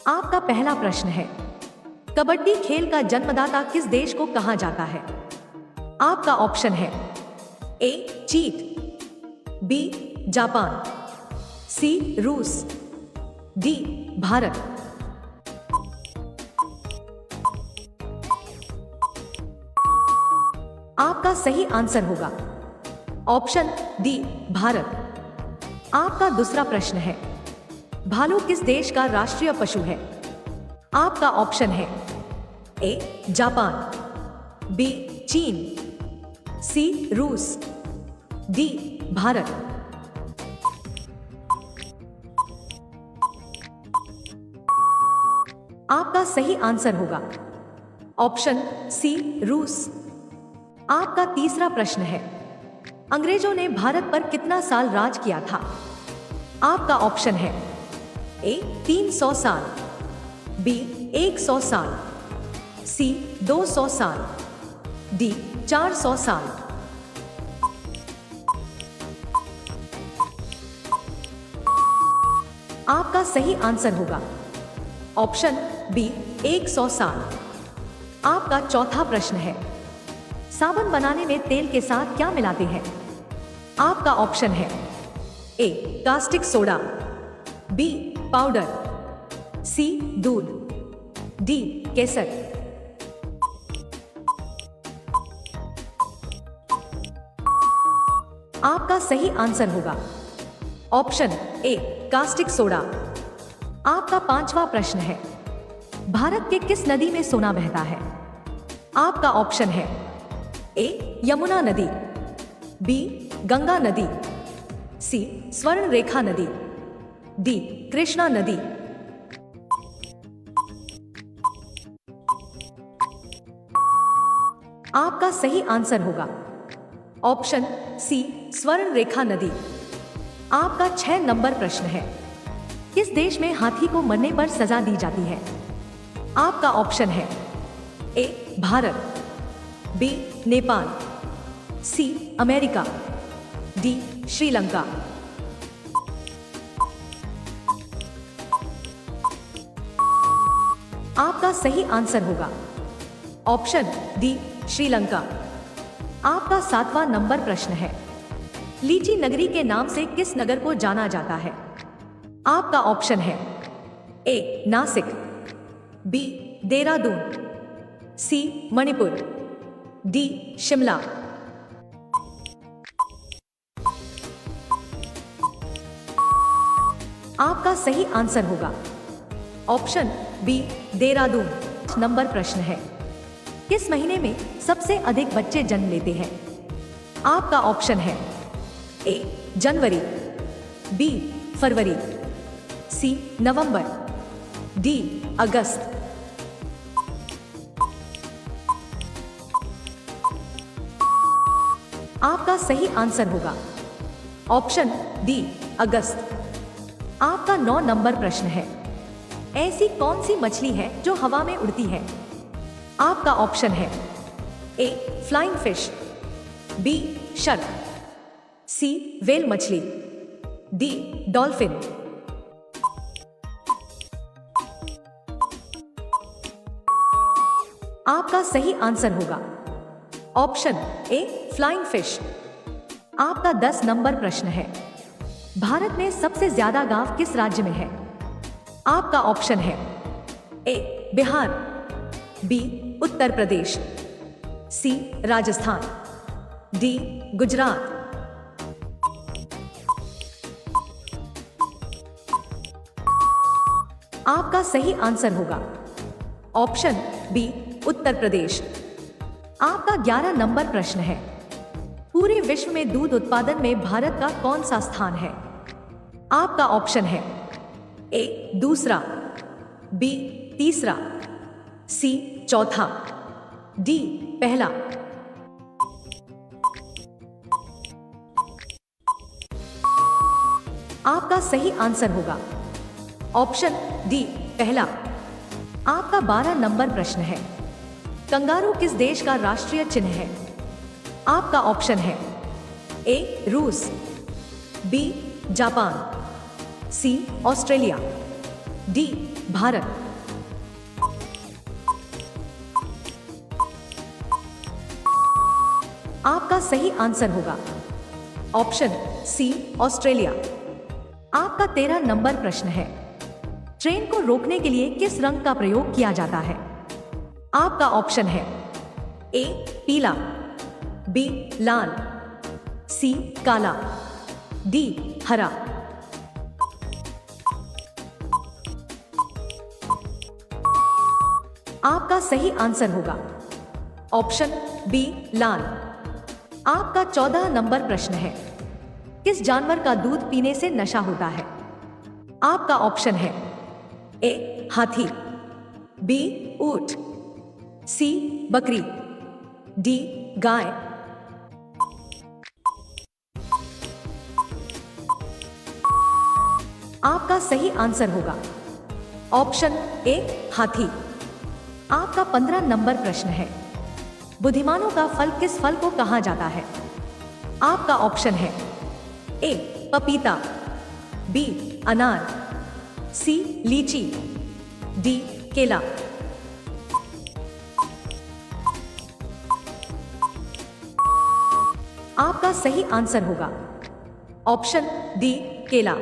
आपका पहला प्रश्न है, कबड्डी खेल का जन्मदाता किस देश को कहा जाता है? आपका ऑप्शन है ए चीन, बी जापान, सी रूस, डी भारत। आपका सही आंसर होगा ऑप्शन डी भारत। आपका दूसरा प्रश्न है, भालू किस देश का राष्ट्रीय पशु है? आपका ऑप्शन है ए जापान, बी चीन, सी रूस, डी भारत। आपका सही आंसर होगा ऑप्शन सी रूस। आपका तीसरा प्रश्न है, अंग्रेजों ने भारत पर कितना साल राज किया था? आपका ऑप्शन है ए 300 साल, बी 100 साल, सी 200 साल, डी 400 साल। आपका सही आंसर होगा ऑप्शन बी 100 साल। आपका चौथा प्रश्न है, साबुन बनाने में तेल के साथ क्या मिलाते हैं? आपका ऑप्शन है ए कास्टिक सोडा, बी पाउडर, सी दूध, डी केसर। आपका सही आंसर होगा ऑप्शन ए कास्टिक सोडा। आपका पांचवा प्रश्न है, भारत के किस नदी में सोना बहता है? आपका ऑप्शन है ए यमुना नदी, बी गंगा नदी, सी स्वर्ण रेखा नदी, डी कृष्णा नदी। आपका सही आंसर होगा ऑप्शन सी स्वर्ण रेखा नदी। आपका 6 नंबर प्रश्न है, किस देश में हाथी को मरने पर सजा दी जाती है? आपका ऑप्शन है A Bharat, B Nepal, C America, D Sri Lanka. आपका सही आंसर होगा ऑप्शन डी श्रीलंका। आपका 7वां नंबर प्रश्न है, लीची नगरी के नाम से किस नगर को जाना जाता है? आपका ऑप्शन है ए नासिक, बी देहरादून, सी मणिपुर, डी शिमला। आपका सही आंसर होगा ऑप्शन बी देहरादून। नंबर प्रश्न है, किस महीने में सबसे अधिक बच्चे जन्म लेते हैं? आपका ऑप्शन है ए जनवरी, बी फरवरी, सी नवंबर, डी अगस्त। आपका सही आंसर होगा ऑप्शन डी अगस्त। आपका 9 नंबर प्रश्न है, ऐसी कौन सी मछली है जो हवा में उड़ती है? आपका ऑप्शन है ए फ्लाइंग फिश, बी शार्क, सी व्हेल मछली, डी डॉल्फिन। आपका सही आंसर होगा ऑप्शन ए फ्लाइंग फिश। आपका 10 नंबर प्रश्न है, भारत में सबसे ज्यादा गांव किस राज्य में है? आपका ऑप्शन है ए बिहार, बी उत्तर प्रदेश, सी राजस्थान, डी गुजरात। आपका सही आंसर होगा ऑप्शन बी उत्तर प्रदेश। आपका 11 नंबर प्रश्न है, पूरे विश्व में दूध उत्पादन में भारत का कौन सा स्थान है? आपका ऑप्शन है ए दूसरा, बी तीसरा, सी चौथा, डी पहला। आपका सही आंसर होगा ऑप्शन डी पहला। आपका 12 नंबर प्रश्न है, कंगारू किस देश का राष्ट्रीय चिन्ह है? आपका ऑप्शन है ए रूस, बी जापान, सी ऑस्ट्रेलिया, डी भारत। आपका सही आंसर होगा ऑप्शन सी ऑस्ट्रेलिया। आपका 13 नंबर प्रश्न है, ट्रेन को रोकने के लिए किस रंग का प्रयोग किया जाता है? आपका ऑप्शन है ए पीला, बी लाल, सी काला, डी हरा। आपका सही आंसर होगा ऑप्शन बी लाल। आपका 14 नंबर प्रश्न है, किस जानवर का दूध पीने से नशा होता है? आपका ऑप्शन है ए हाथी, बी ऊंट, सी बकरी, डी गाय। आपका सही आंसर होगा ऑप्शन ए हाथी। आपका 15 नंबर प्रश्न है, बुद्धिमानों का फल किस फल को कहा जाता है? आपका ऑप्शन है ए पपीता, बी अनार, सी लीची, डी केला। आपका सही आंसर होगा ऑप्शन डी केला।